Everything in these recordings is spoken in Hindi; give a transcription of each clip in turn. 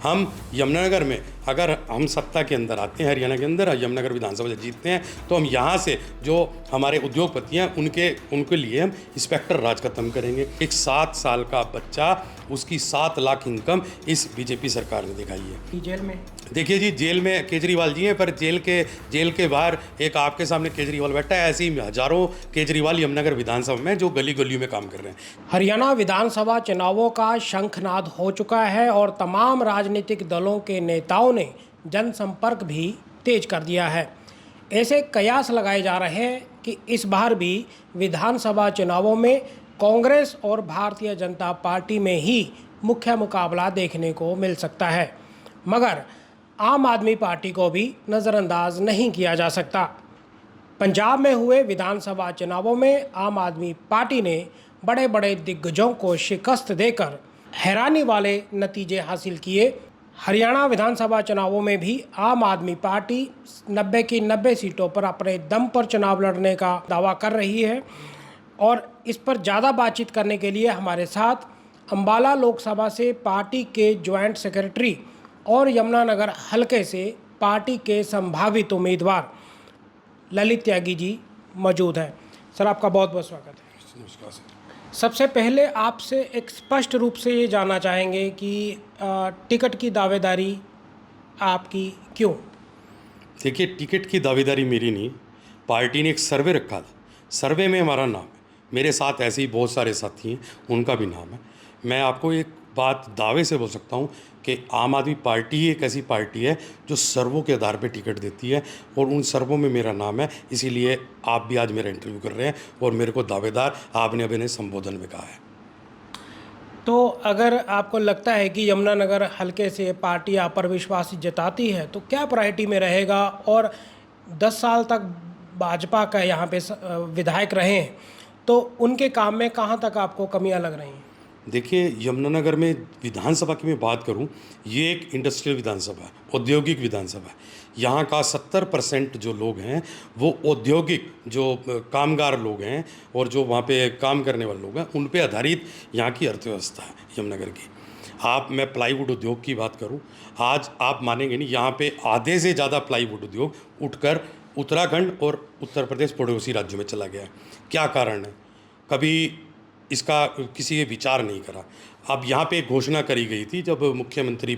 हम यमुनानगर में अगर हम सत्ता के अंदर आते हैं, हरियाणा के अंदर यमुनानगर विधानसभा से जीतते हैं, तो हम यहाँ से जो हमारे उद्योगपति हैं उनके लिए हम इंस्पेक्टर राज खत्म करेंगे। एक 7 साल का बच्चा, उसकी 7 लाख इनकम इस बीजेपी सरकार ने दिखाई है। जेल में देखिए जी, जेल में केजरीवाल जी हैं, पर जेल के बाहर एक आपके सामने केजरीवाल बैठा है। ऐसे ही हजारों केजरीवाल यमुनानगर विधानसभा में जो गली गलियों में काम कर रहे हैं। हरियाणा विधानसभा चुनावों का शंखनाद हो चुका है और तमाम राजनीतिक दलों के नेताओं ने जनसंपर्क भी तेज कर दिया है। ऐसे कयास लगाए जा रहे हैं कि इस बार भी विधानसभा चुनावों में कांग्रेस और भारतीय जनता पार्टी में ही मुख्य मुकाबला देखने को मिल सकता है, मगर आम आदमी पार्टी को भी नज़रअंदाज नहीं किया जा सकता। पंजाब में हुए विधानसभा चुनावों में आम आदमी पार्टी ने बड़े बड़े दिग्गजों को शिकस्त देकर हैरानी वाले नतीजे हासिल किए। हरियाणा विधानसभा चुनावों में भी आम आदमी पार्टी 90 की 90 सीटों पर अपने दम पर चुनाव लड़ने का दावा कर रही है। और इस पर ज़्यादा बातचीत करने के लिए हमारे साथ अम्बाला लोकसभा से पार्टी के ज्वाइंट सेक्रेटरी और यमुनानगर हलके से पार्टी के संभावित उम्मीदवार ललित त्यागी जी मौजूद हैं। सर, आपका बहुत बहुत स्वागत है। नमस्कार सर। सबसे पहले आपसे एक स्पष्ट रूप से ये जानना चाहेंगे कि टिकट की दावेदारी आपकी क्यों? देखिए, टिकट की दावेदारी मेरी नहीं, पार्टी ने एक सर्वे रखा था। सर्वे में हमारा नाम है, मेरे साथ ऐसे ही बहुत सारे साथी हैं, उनका भी नाम है। मैं आपको एक बात दावे से बोल सकता हूँ कि आम आदमी पार्टी एक ऐसी पार्टी है जो सर्वों के आधार पर टिकट देती है, और उन सर्वों में मेरा नाम है। इसीलिए आप भी आज मेरा इंटरव्यू कर रहे हैं और मेरे को दावेदार आपने अभी संबोधन में कहा है। तो अगर आपको लगता है कि यमुनानगर हलके से पार्टी आप पर विश्वास जताती है, तो क्या प्रायोरिटी में रहेगा? और 10 साल तक भाजपा का यहाँ पे विधायक रहे हैं, तो उनके काम में कहाँ तक आपको कमियाँ लग रही हैं? देखिए, यमुनानगर में विधानसभा की मैं बात करूं, ये एक इंडस्ट्रियल विधानसभा है, औद्योगिक विधानसभा है। यहाँ का 70% जो लोग हैं वो औद्योगिक जो कामगार लोग हैं और जो वहाँ पे काम करने वाले लोग हैं, उन पे आधारित यहाँ की अर्थव्यवस्था है यमुनानगर की। मैं प्लाईवुड उद्योग की बात करूँ, आज आप मानेंगे नहीं, यहाँ पे आधे से ज़्यादा प्लाईवुड उद्योग उठकर उत्तराखंड और उत्तर प्रदेश पड़ोसी राज्यों में चला गया है। क्या कारण है? कभी इसका किसी ने विचार नहीं करा। अब यहाँ पे घोषणा करी गई थी जब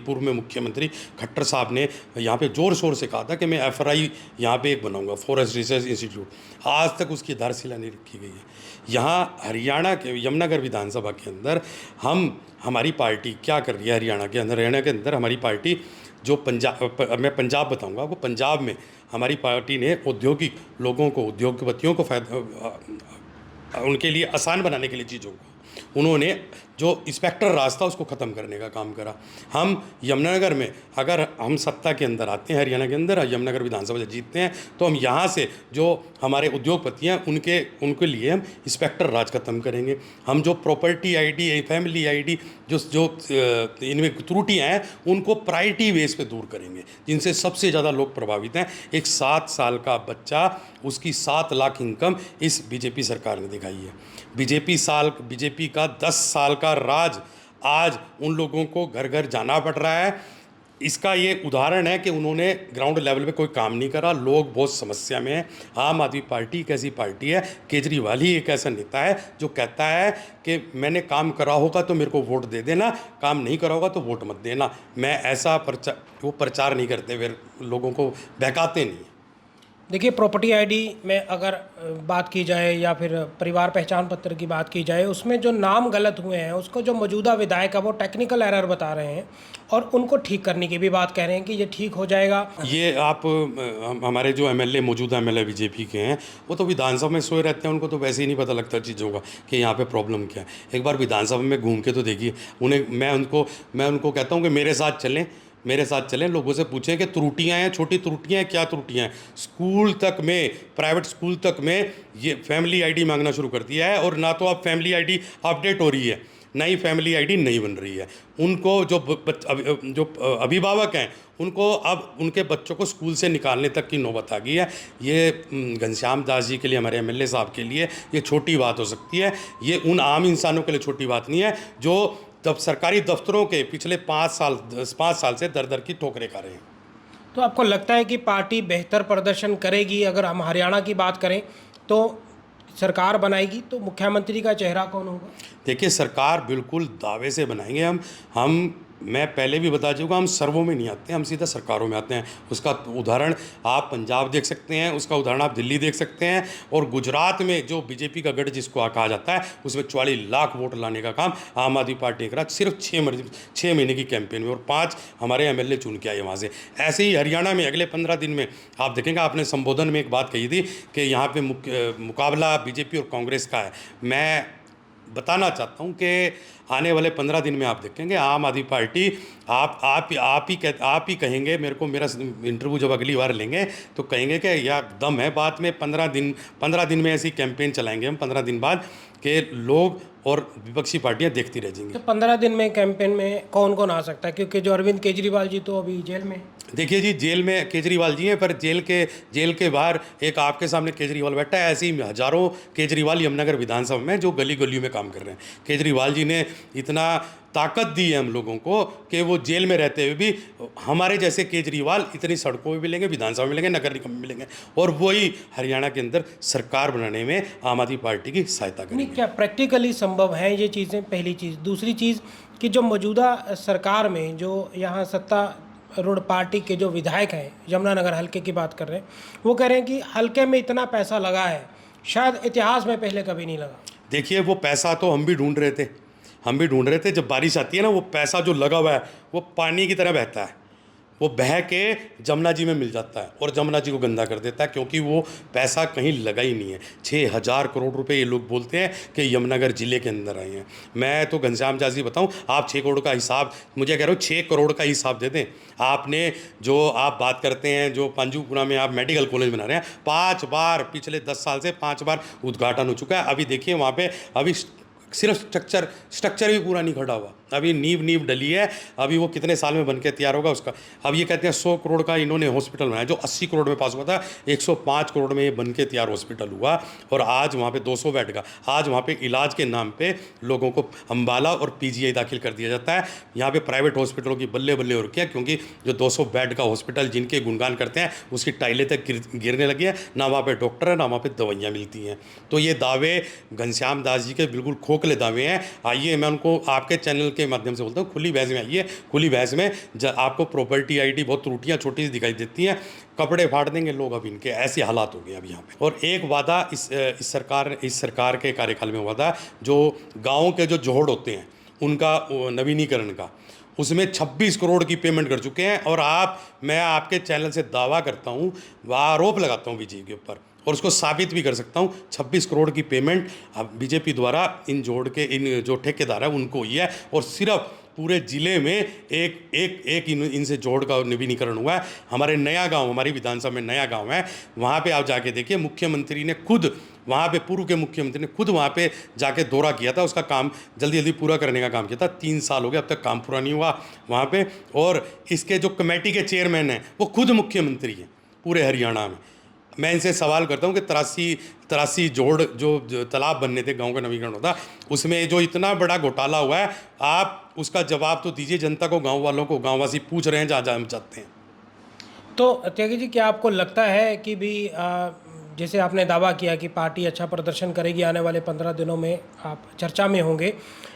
पूर्व में मुख्यमंत्री खट्टर साहब ने यहाँ पे ज़ोर शोर से कहा था कि मैं FRI यहाँ पे एक बनाऊंगा, फॉरेस्ट रिसर्च इंस्टीट्यूट। आज तक उसकी आधारशिला नहीं रखी गई है। यहाँ हरियाणा के यमुनानगर विधानसभा के अंदर हमारी पार्टी क्या कर रही है? हरियाणा के अंदर हमारी पार्टी जो मैं पंजाब बताऊँगा आपको। पंजाब में हमारी पार्टी ने औद्योगिक लोगों को, उद्योगपतियों को उनके लिए आसान बनाने के लिए चीज़ों को उन्होंने जो इंस्पेक्टर राज था उसको ख़त्म करने का काम करा। हम यमुनानगर में अगर हम सत्ता के अंदर आते हैं, हरियाणा के अंदर यमुनानगर विधानसभा से जीतते हैं, तो हम यहाँ से जो हमारे उद्योगपति हैं उनके लिए हम इंस्पेक्टर राज खत्म करेंगे। हम जो प्रॉपर्टी ID, फैमिली ID जो इनमें त्रुटियाँ हैं उनको प्रायोरिटी बेस पे दूर करेंगे, जिनसे सबसे ज़्यादा लोग प्रभावित हैं। एक 7 साल का बच्चा, उसकी 7 लाख इनकम इस बीजेपी सरकार ने दिखाई है। बीजेपी का 10 साल का राज आज उन लोगों को घर घर जाना पड़ रहा है। इसका ये उदाहरण है कि उन्होंने ग्राउंड लेवल पे कोई काम नहीं करा। लोग बहुत समस्या में हैं। आम आदमी पार्टी एक ऐसी पार्टी है, केजरीवाल ही एक ऐसा नेता है जो कहता है कि मैंने काम करा होगा तो मेरे को वोट दे देना, काम नहीं करा होगा तो वोट मत देना। मैं ऐसा प्रचार नहीं करते हुए लोगों को बहकाते नहीं। देखिए, प्रॉपर्टी ID में अगर बात की जाए या फिर परिवार पहचान पत्र की बात की जाए, उसमें जो नाम गलत हुए हैं उसको जो मौजूदा विधायक है वो टेक्निकल एरर बता रहे हैं और उनको ठीक करने की भी बात कह रहे हैं कि ये ठीक हो जाएगा। ये हमारे जो मौजूदा MLA बीजेपी के हैं वो तो विधानसभा में सोए रहते हैं, उनको तो वैसे ही नहीं पता लगता चीज़ों का कि यहाँ पे प्रॉब्लम क्या है। एक बार विधानसभा में घूम के तो देखिए उन्हें। मैं उनको कहता हूँ कि मेरे साथ चलें, लोगों से पूछें कि त्रुटियां हैं, छोटी त्रुटियां हैं, क्या त्रुटियां हैं। स्कूल तक में, प्राइवेट स्कूल तक में ये फैमिली ID मांगना शुरू कर दिया है, और ना तो अब फैमिली ID अपडेट हो रही है, नई फैमिली ID नहीं बन रही है। उनको जो अभिभावक हैं उनको अब उनके बच्चों को स्कूल से निकालने तक की नौबत आ गई है। ये घनश्याम दास जी के लिए, हमारे MLA साहब के लिए ये छोटी बात हो सकती है, ये उन आम इंसानों के लिए छोटी बात नहीं है जो तब सरकारी दफ्तरों के पिछले 5 साल से दर दर की ठोकरें खा रहे हैं। तो आपको लगता है कि पार्टी बेहतर प्रदर्शन करेगी? अगर हम हरियाणा की बात करें तो सरकार बनाएगी तो मुख्यमंत्री का चेहरा कौन होगा? देखिए, सरकार बिल्कुल दावे से बनाएंगे हम मैं पहले भी बता चुका, हम सर्वों में नहीं आते हैं, हम सीधा सरकारों में आते हैं। उसका उदाहरण आप पंजाब देख सकते हैं, उसका उदाहरण आप दिल्ली देख सकते हैं, और गुजरात में जो बीजेपी का गढ़ जिसको कहा जाता है, उसमें 44 लाख वोट लाने का काम आम आदमी पार्टी ने करा सिर्फ 6 महीने की कैंपेन में, और 5 हमारे एमएलए चुन के आए वहाँ से। ऐसे ही हरियाणा में अगले 15 दिन में आप देखेंगे, आपने संबोधन में एक बात कही थी कि यहाँ पर मुकाबला बीजेपी और कांग्रेस का है। मैं बताना चाहता हूँ कि आने वाले 15 दिन में आप देखेंगे आम आदमी पार्टी, आप ही कहेंगे मेरे को, मेरा इंटरव्यू जब अगली बार लेंगे तो कहेंगे कि यार दम है बात में। 15 दिन में ऐसी कैंपेन चलाएंगे हम 15 दिन बाद कि लोग और विपक्षी पार्टियां देखती रह जाएंगी। तो 15 दिन में कैंपेन में कौन कौन आ सकता है? क्योंकि जो अरविंद केजरीवाल जी तो अभी जेल में। देखिए जी, जेल में केजरीवाल जी हैं, पर जेल के बाहर एक आपके सामने केजरीवाल बैठा है। ऐसे ही हजारों केजरीवाल यमुनानगर विधानसभा में जो गली गलियों में काम कर रहे हैं। केजरीवाल जी ने इतना ताकत दी है हम लोगों को कि वो जेल में रहते हुए भी हमारे जैसे केजरीवाल इतनी सड़कों में मिलेंगे, विधानसभा में मिलेंगे, नगर निगम में मिलेंगे, और वही हरियाणा के अंदर सरकार बनाने में आम आदमी पार्टी की सहायता नहीं, करेंगे। क्या प्रैक्टिकली संभव है ये चीज़ें? पहली चीज़। दूसरी चीज़ कि जो मौजूदा सरकार में जो यहाँ सत्तारूढ़ पार्टी के जो विधायक हैं, यमुनानगर हल्के की बात कर रहे हैं, वो कह रहे हैं कि हल्के में इतना पैसा लगा है शायद इतिहास में पहले कभी नहीं लगा। देखिए, वो पैसा तो हम भी ढूंढ रहे थे। जब बारिश आती है ना, वो पैसा जो लगा हुआ है वो पानी की तरह बहता है, वो बह के जमुना जी में मिल जाता है और जमुना जी को गंदा कर देता है, क्योंकि वो पैसा कहीं लगा ही नहीं है। 6,000 करोड़ रुपए ये लोग बोलते हैं कि यमुनानगर जिले के अंदर आए हैं। मैं तो घनश्याम जी बताऊं, आप 6 करोड़ का हिसाब, मुझे कह रहे हो 6 करोड़ का हिसाब दे दें। आपने जो आप बात करते हैं, जो पांजूपुरा में आप मेडिकल कॉलेज बना रहे हैं, 5 बार पिछले 10 साल से 5 बार उद्घाटन हो चुका है। अभी देखिए वहाँ पे अभी सिर्फ स्ट्रक्चर भी पूरा नहीं खड़ा हुआ, अभी नींव डली है। अभी वो कितने साल में बन के तैयार होगा उसका। अब ये कहते हैं 100 करोड़ का इन्होंने हॉस्पिटल बनाया, जो 80 करोड़ में पास हुआ था, 105 करोड़ में ये बन के तैयार हॉस्पिटल हुआ, और आज वहाँ पे 200 बेड का, आज वहाँ पे इलाज के नाम पे लोगों को अम्बाला और पीजीआई दाखिल कर दिया जाता है। यहाँ पे प्राइवेट हॉस्पिटलों की बल्ले बल्ले हो रखी है, क्योंकि जो 200 बेड का हॉस्पिटल जिनके गुणगान करते हैं उसकी टाइलें तक गिरने लगी है। ना वहाँ पे डॉक्टर है, ना वहाँ पे दवाइयाँ मिलती हैं। तो ये दावे घनश्याम जी के बिल्कुल खोखले दावे हैं। आइए, मैं उनको आपके चैनल के माध्यम से बोलता हूँ, खुली बहस में आइए। खुली बहस में आपको प्रॉपर्टी आईडी बहुत त्रुटियां छोटी सी दिखाई देती हैं, कपड़े फाड़ देंगे लोग। अब इनके ऐसे हालात हो गए अब यहाँ पे। और एक वादा इस सरकार के कार्यकाल में हुआ था, जो गाँव के जो जोहड़ होते हैं उनका नवीनीकरण का, उसमें 26 करोड़ की पेमेंट कर चुके हैं। और मैं आपके चैनल से दावा करता हूँ, आरोप लगाता हूँ बीजेपी के ऊपर, और उसको साबित भी कर सकता हूँ, 26 करोड़ की पेमेंट अब बीजेपी द्वारा इन जो ठेकेदार है उनको हुई है। और सिर्फ पूरे ज़िले में एक इनसे जोड़ का नवीनीकरण हुआ है। हमारे नया गांव, हमारी विधानसभा में नया गांव है, वहाँ पे आप जाके देखिए, मुख्यमंत्री ने खुद वहाँ पे, पूर्व के मुख्यमंत्री ने खुद वहाँ पे जाके दौरा किया था, उसका काम जल्दी पूरा करने का काम किया था। 3 साल हो गए, अब तक काम पूरा नहीं हुआ वहाँ पे। और इसके जो कमेटी के चेयरमैन हैं वो खुद मुख्यमंत्री हैं पूरे हरियाणा में। मैं इनसे सवाल करता हूँ कि 83 जोड़ जो तालाब बनने थे, गांव का नवीकरण होता, उसमें जो इतना बड़ा घोटाला हुआ है, आप उसका जवाब तो दीजिए जनता को, गांव वालों को। गांववासी पूछ रहे हैं जहाँ हम चाहते हैं। तो त्यागी जी, क्या आपको लगता है कि भी जैसे आपने दावा किया कि पार्टी अच्छा प्रदर्शन करेगी, आने वाले 15 दिनों में आप चर्चा में होंगे,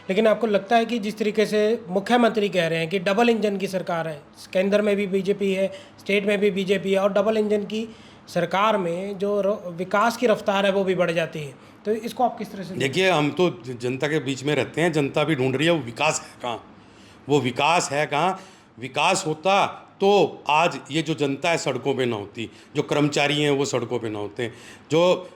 लेकिन आपको लगता है कि जिस तरीके से मुख्यमंत्री कह रहे हैं कि डबल इंजन की सरकार है, केंद्र में भी बीजेपी है, स्टेट में भी बीजेपी है, और डबल इंजन की सरकार में जो विकास की रफ्तार है वो भी बढ़ जाती है, तो इसको आप किस तरह से? देखिए, हम तो जनता के बीच में रहते हैं, जनता भी ढूंढ रही है वो विकास है कहाँ, वो विकास है कहाँ। विकास होता तो आज ये जो जनता है सड़कों पे ना होती, जो कर्मचारी हैं वो सड़कों पे ना होते, जो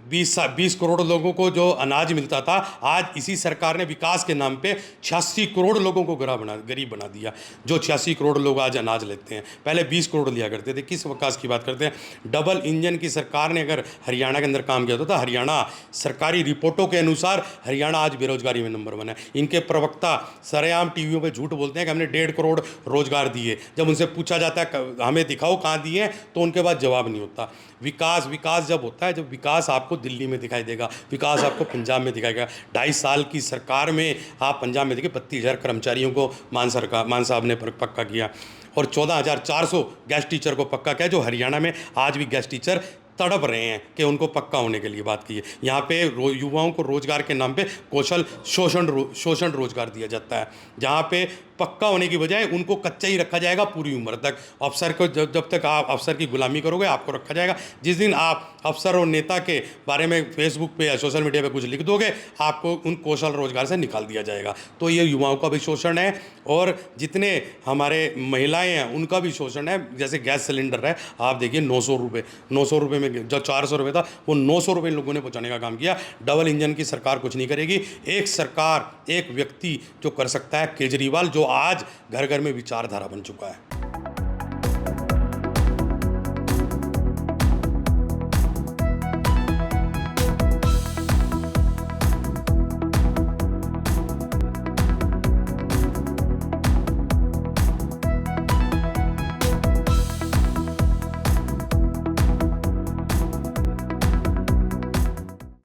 20 करोड़ लोगों को जो अनाज मिलता था, आज इसी सरकार ने विकास के नाम पे 86 करोड़ लोगों को गरीब बना दिया। जो 86 करोड़ लोग आज अनाज लेते हैं, पहले 20 करोड़ लिया करते थे। किस विकास की बात करते हैं? डबल इंजन की सरकार ने अगर हरियाणा के अंदर काम किया होता, हरियाणा सरकारी रिपोर्टों के अनुसार हरियाणा आज बेरोजगारी में नंबर 1 है। इनके प्रवक्ता सरेआम टीवियों पर झूठ बोलते हैं कि हमने 1.5 करोड़ रोजगार दिए। जब उनसे पूछा जाता है हमें दिखाओ कहाँ दिए, तो उनके पास जवाब नहीं होता। विकास जब होता है, जब विकास विकास आपको दिल्ली में दिखाई देगा, विकास आपको पंजाब में दिखाई देगा। 2.5 साल की सरकार में आप पंजाब में देखिए 32,000 कर्मचारियों को मान साहब ने पक्का किया और 14,400 गेस्ट टीचर को पक्का किया, जो हरियाणा में आज भी गेस्ट टीचर तड़प रहे हैं कि उनको पक्का होने के लिए बात की है। यहाँ पे युवाओं को रोजगार के नाम पे कौशल शोषण रोजगार दिया जाता है, जहाँ पे पक्का होने की बजाय उनको कच्चा ही रखा जाएगा पूरी उम्र तक। अफसर को जब तक आप अफसर की गुलामी करोगे आपको रखा जाएगा। जिस दिन आप अफसर और नेता के बारे में फेसबुक पे या सोशल मीडिया पे कुछ लिख दोगे, आपको उन कौशल रोजगार से निकाल दिया जाएगा। तो ये युवाओं का भी शोषण है और जितने हमारे महिलाएं हैं उनका भी शोषण है। जैसे गैस सिलेंडर है, आप देखिए 900 रुपये में जो 400 रुपये था वो 900 रुपये लोगों ने पहुँचाने का काम किया। डबल इंजन की सरकार कुछ नहीं करेगी। एक सरकार, एक व्यक्ति जो कर सकता है, केजरीवाल, जो आज घर घर में विचारधारा बन चुका है।